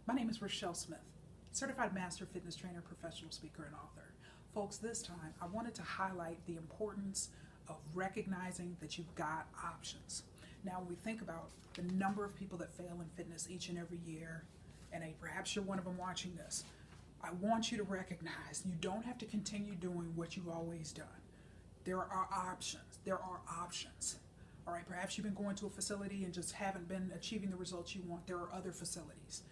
My name is Rachelle Smith, Certified Master Fitness Trainer, Professional Speaker, and Author. Folks, this time I wanted to highlight the importance of recognizing that you've got options. Now, when we think about the number of people that fail in fitness each and every year, and perhaps you're one of them watching this, I want you to recognize you don't have to continue doing what you've always done. There are options. There are options. All right, perhaps you've been going to a facility and just haven't been achieving the results you want. There are other facilities.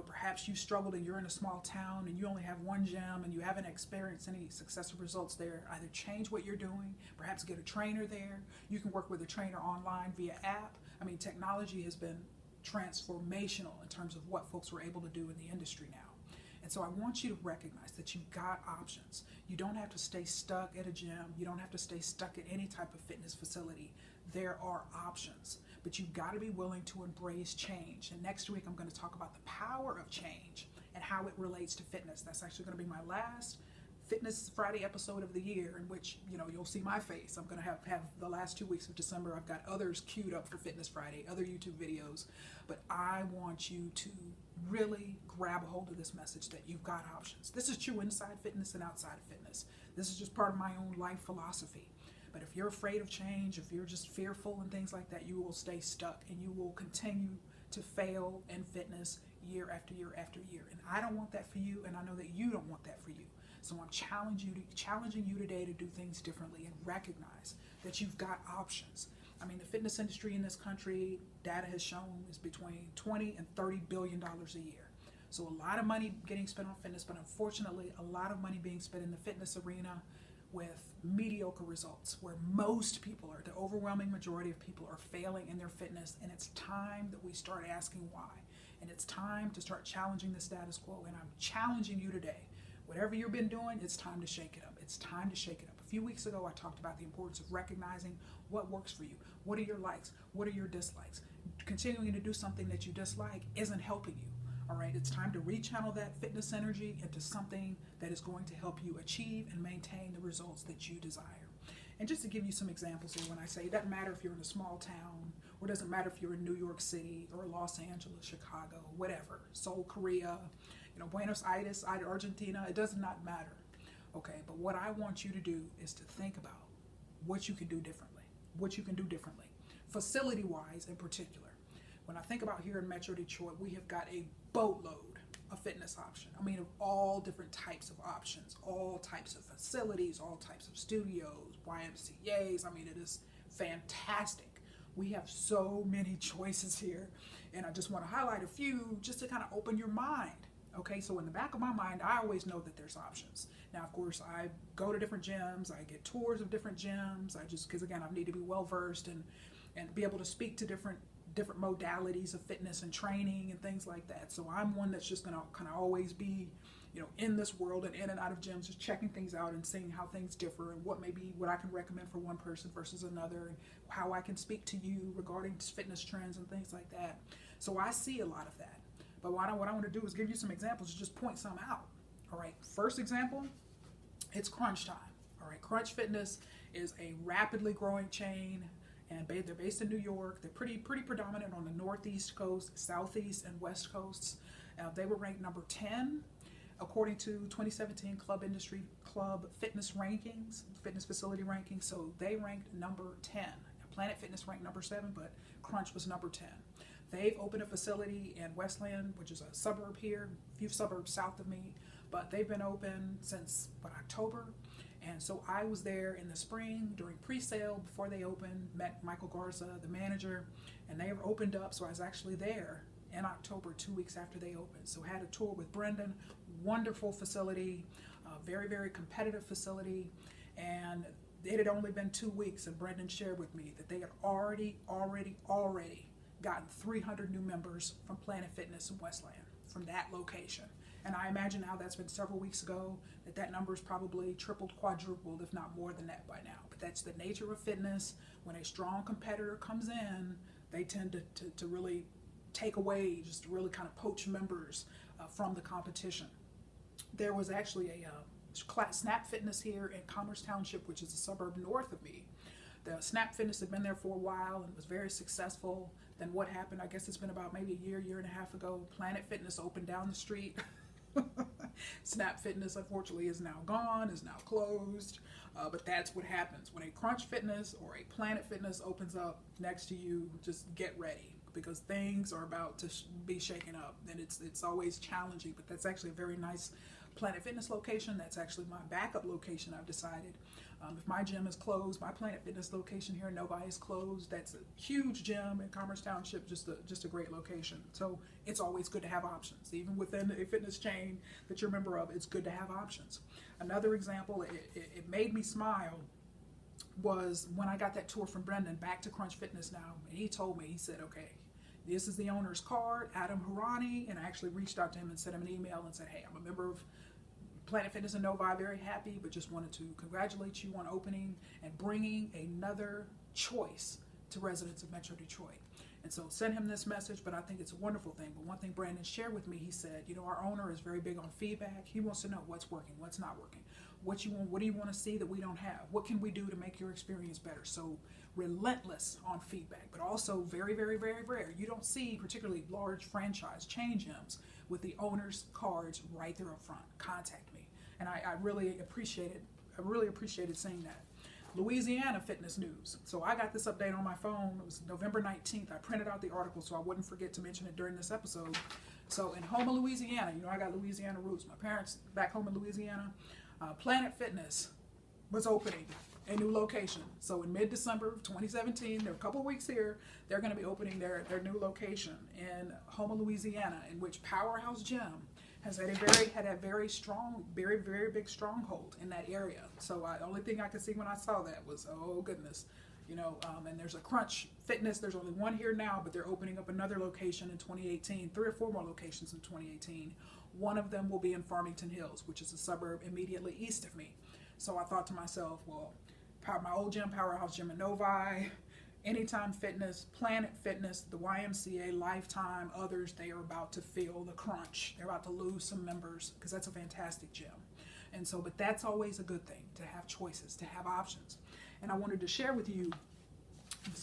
Perhaps you struggled and you're in a small town and you only have one gym and you haven't experienced any successful results there. Either change what you're doing, perhaps get a trainer there. You can work with a trainer online via app. Technology has been transformational in terms of what folks were able to do in the industry now. And so I want you to recognize that you've got options. You don't have to stay stuck at a gym. You don't have to stay stuck at any type of fitness facility. There are options, but you've got to be willing to embrace change. And next week, I'm going to talk about the power of change and how it relates to fitness. That's actually going to be my last Fitness Friday episode of the year, in which you'll see my face. I'm going to have the last 2 weeks of December. I've got others queued up for Fitness Friday, other YouTube videos, but I want you to really grab a hold of this message that you've got options. This is true inside fitness and outside of fitness. This is just part of my own life philosophy. But if you're afraid of change, if you're just fearful and things like that, you will stay stuck and you will continue to fail in fitness year after year after year. And I don't want that for you, and I know that you don't want that for you. So I'm challenging you today to do things differently and recognize that you've got options. The fitness industry in this country, data has shown, is between $20 and $30 billion a year. So a lot of money getting spent on fitness, but unfortunately a lot of money being spent in the fitness arena with mediocre results, where most people the overwhelming majority of people are failing in their fitness. And it's time that we start asking why. And it's time to start challenging the status quo. And I'm challenging you today. Whatever you've been doing, it's time to shake it up. It's time to shake it up. A few weeks ago, I talked about the importance of recognizing what works for you. What are your likes? What are your dislikes? Continuing to do something that you dislike isn't helping you. All right, it's time to rechannel that fitness energy into something that is going to help you achieve and maintain the results that you desire. And just to give you some examples here, when I say it doesn't matter if you're in a small town, or it doesn't matter if you're in New York City or Los Angeles, Chicago, whatever, Seoul, Korea, Buenos Aires, Argentina, it does not matter. Okay, but what I want you to do is to think about what you can do differently, facility-wise in particular. When I think about here in Metro Detroit, we have got a boatload of fitness options. Of all different types of options, all types of facilities, all types of studios, YMCAs. It is fantastic. We have so many choices here, and I just want to highlight a few just to kind of open your mind. Okay, so in the back of my mind, I always know that there's options. Now, of course, I go to different gyms. I get tours of different gyms. Because again, I need to be well-versed and be able to speak to different modalities of fitness and training and things like that. So I'm one that's just going to kind of always be, in this world and in and out of gyms, just checking things out and seeing how things differ and what I can recommend for one person versus another, and how I can speak to you regarding fitness trends and things like that. So I see a lot of that. But what I want to do is give you some examples, just point some out. All right, first example, it's Crunch Time. All right, Crunch Fitness is a rapidly growing chain, and they're based in New York. They're pretty predominant on the Northeast coast, Southeast, and West coasts. They were ranked number 10 according to 2017 Club Fitness rankings, fitness facility rankings. So they ranked number 10. Planet Fitness ranked number 7, but Crunch was number 10. They've opened a facility in Westland, which is a suburb here, a few suburbs south of me, but they've been open since, October? And so I was there in the spring during pre-sale before they opened, met Michael Garza, the manager, and they were opened up. So I was actually there in October, 2 weeks after they opened. So had a tour with Brendan, wonderful facility, very, very competitive facility. And it had only been 2 weeks, and Brendan shared with me that they had already gotten 300 new members from Planet Fitness in Westland from that location. And I imagine now that's been several weeks ago, that number's probably tripled, quadrupled, if not more than that by now. But that's the nature of fitness. When a strong competitor comes in, they tend to really take away, just to really kind of poach members from the competition. There was actually a Snap Fitness here in Commerce Township, which is a suburb north of me. The Snap Fitness had been there for a while and was very successful. Then what happened? I guess it's been about maybe a year and a half ago. Planet Fitness opened down the street. Snap Fitness, unfortunately, is now gone, is now closed. But that's what happens when a Crunch Fitness or a Planet Fitness opens up next to you. Just get ready, because things are about to be shaken up, and it's always challenging. But that's actually a very nice Planet Fitness location. That's actually my backup location, I've decided. If my gym is closed, my Planet Fitness location here in Novi is closed. That's a huge gym in Commerce Township, just a great location. So it's always good to have options. Even within a fitness chain that you're a member of, it's good to have options. Another example, it made me smile, was when I got that tour from Brendan back to Crunch Fitness now, and he told me, he said, okay, this is the owner's card, Adam Harani, and I actually reached out to him and sent him an email and said, hey, I'm a member of Planet Fitness in Novi, very happy, but just wanted to congratulate you on opening and bringing another choice to residents of Metro Detroit. And so send him this message, but I think it's a wonderful thing. But one thing Brandon shared with me, he said, our owner is very big on feedback. He wants to know what's working, what's not working, what do you want to see that we don't have? What can we do to make your experience better? So relentless on feedback, but also very, very, very rare. You don't see particularly large franchise chain gyms with the owner's cards right there up front. Contact me. And I really appreciated seeing that. Louisiana fitness news. So I got this update on my phone. It was November 19th. I printed out the article so I wouldn't forget to mention it during this episode. So in Houma, Louisiana, I got Louisiana roots. My parents back home in Louisiana. Planet Fitness was opening a new location. So in mid-December of 2017, they're a couple of weeks here, they're going to be opening their new location in Houma, Louisiana, in which Powerhouse Gym has had a very strong, very, very big stronghold in that area. So the only thing I could see when I saw that was, oh goodness, and there's a Crunch Fitness. There's only one here now, but they're opening up another location in 2018, 3 or 4 more locations in 2018. One of them will be in Farmington Hills, which is a suburb immediately east of me. So I thought to myself, well, my old gym, Powerhouse Gym in Novi, Anytime Fitness, Planet Fitness, the YMCA, Lifetime, others, they are about to feel the crunch. They're about to lose some members, because that's a fantastic gym. And so, but that's always a good thing, to have choices, to have options. And I wanted to share with you,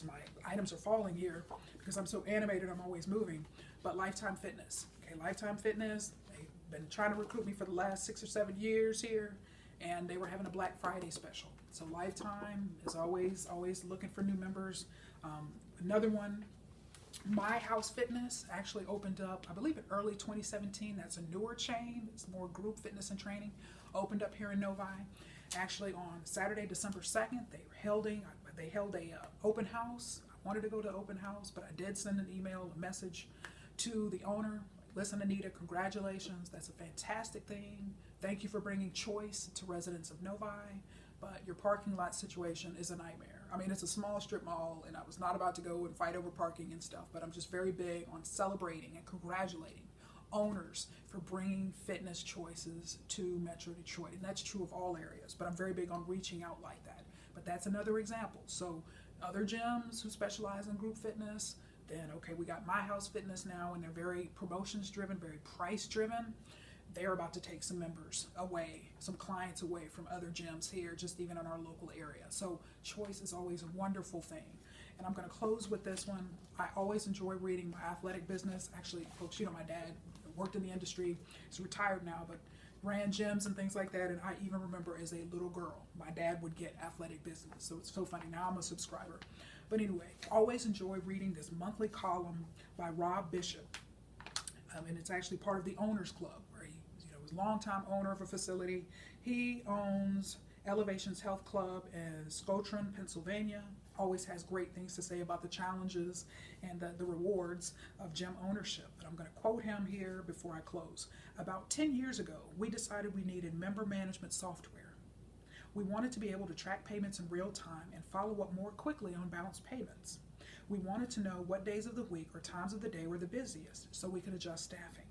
my items are falling here because I'm so animated, I'm always moving, but Lifetime Fitness. Okay, Lifetime Fitness, they've been trying to recruit me for the last 6 or 7 years here, and they were having a Black Friday special. So Lifetime is always looking for new members. Another one, My House Fitness, actually opened up, I believe in early 2017. That's a newer chain. It's more group fitness and training. Opened up here in Novi. Actually on Saturday, December 2nd, they held a open house. I wanted to go to open house, but I did send an email, a message to the owner. Listen, Anita, congratulations. That's a fantastic thing. Thank you for bringing choice to residents of Novi. But your parking lot situation is a nightmare. I mean, it's a small strip mall, and I was not about to go and fight over parking and stuff, but I'm just very big on celebrating and congratulating owners for bringing fitness choices to Metro Detroit. And that's true of all areas, but I'm very big on reaching out like that. But that's another example. So other gyms who specialize in group fitness, then okay, we got My House Fitness now, and they're very promotions driven, very price driven. They're about to take some members away, some clients away from other gyms here, just even in our local area. So choice is always a wonderful thing. And I'm going to close with this one. I always enjoy reading my athletic business. Actually, folks, my dad worked in the industry. He's retired now, but ran gyms and things like that. And I even remember as a little girl, my dad would get athletic business. So it's so funny. Now I'm a subscriber. But anyway, always enjoy reading this monthly column by Rob Bishop. And it's actually part of the Owners Club, where he was a longtime owner of a facility. He owns Elevations Health Club in Scotron, Pennsylvania. Always has great things to say about the challenges and the rewards of gym ownership. And I'm going to quote him here before I close. About 10 years ago, we decided we needed member management software. We wanted to be able to track payments in real time and follow up more quickly on bounced payments. We wanted to know what days of the week or times of the day were the busiest so we could adjust staffing.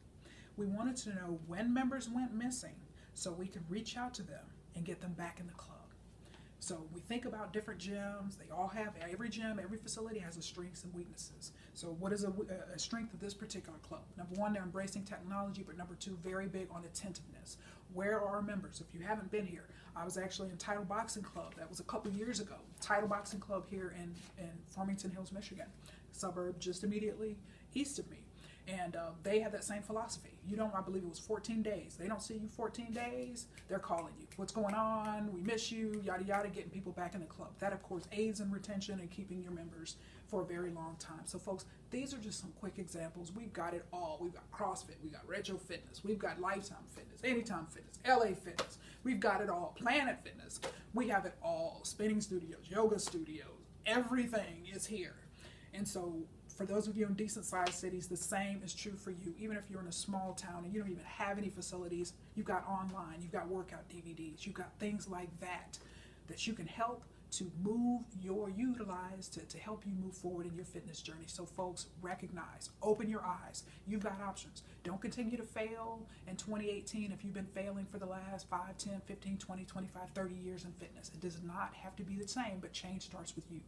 We wanted to know when members went missing so we could reach out to them and get them back in the club. So we think about different gyms. They all have, every gym, every facility has its strengths and weaknesses. So what is a strength of this particular club? Number one, they're embracing technology, but number two, very big on attentiveness. Where are our members? If you haven't been here, I was actually in Title Boxing Club. That was a couple years ago. Title Boxing Club here in Farmington Hills, Michigan, suburb just immediately east of me. And they have that same philosophy. You don't, I believe it was 14 days. They don't see you 14 days, they're calling you. What's going on? We miss you, yada, yada, getting people back in the club. That, of course, aids in retention and keeping your members for a very long time. So, folks, these are just some quick examples. We've got it all. We've got CrossFit, we've got Retro Fitness, we've got Lifetime Fitness, Anytime Fitness, LA Fitness. We've got it all. Planet Fitness. We have it all. Spinning studios, yoga studios, everything is here. And so, for those of you in decent sized cities, the same is true for you. Even if you're in a small town and you don't even have any facilities, you've got online, you've got workout DVDs, you've got things like that you can help to utilize to help you move forward in your fitness journey. So folks, recognize, open your eyes. You've got options. Don't continue to fail in 2018 if you've been failing for the last 5, 10, 15, 20, 25, 30 years in fitness. It does not have to be the same, but change starts with you.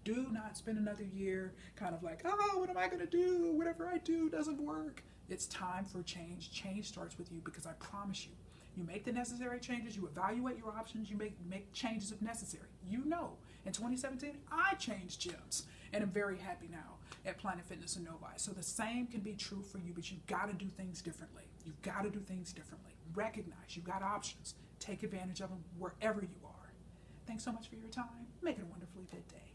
Do not spend another year kind of like, oh, what am I going to do? Whatever I do doesn't work. It's time for change. Change starts with you, because I promise you, you make the necessary changes, you evaluate your options, you make changes if necessary. You know, in 2017, I changed gyms, and I'm very happy now at Planet Fitness and Novi. So the same can be true for you, but you've got to do things differently. You've got to do things differently. Recognize you've got options. Take advantage of them wherever you are. Thanks so much for your time. Make it a wonderfully good day.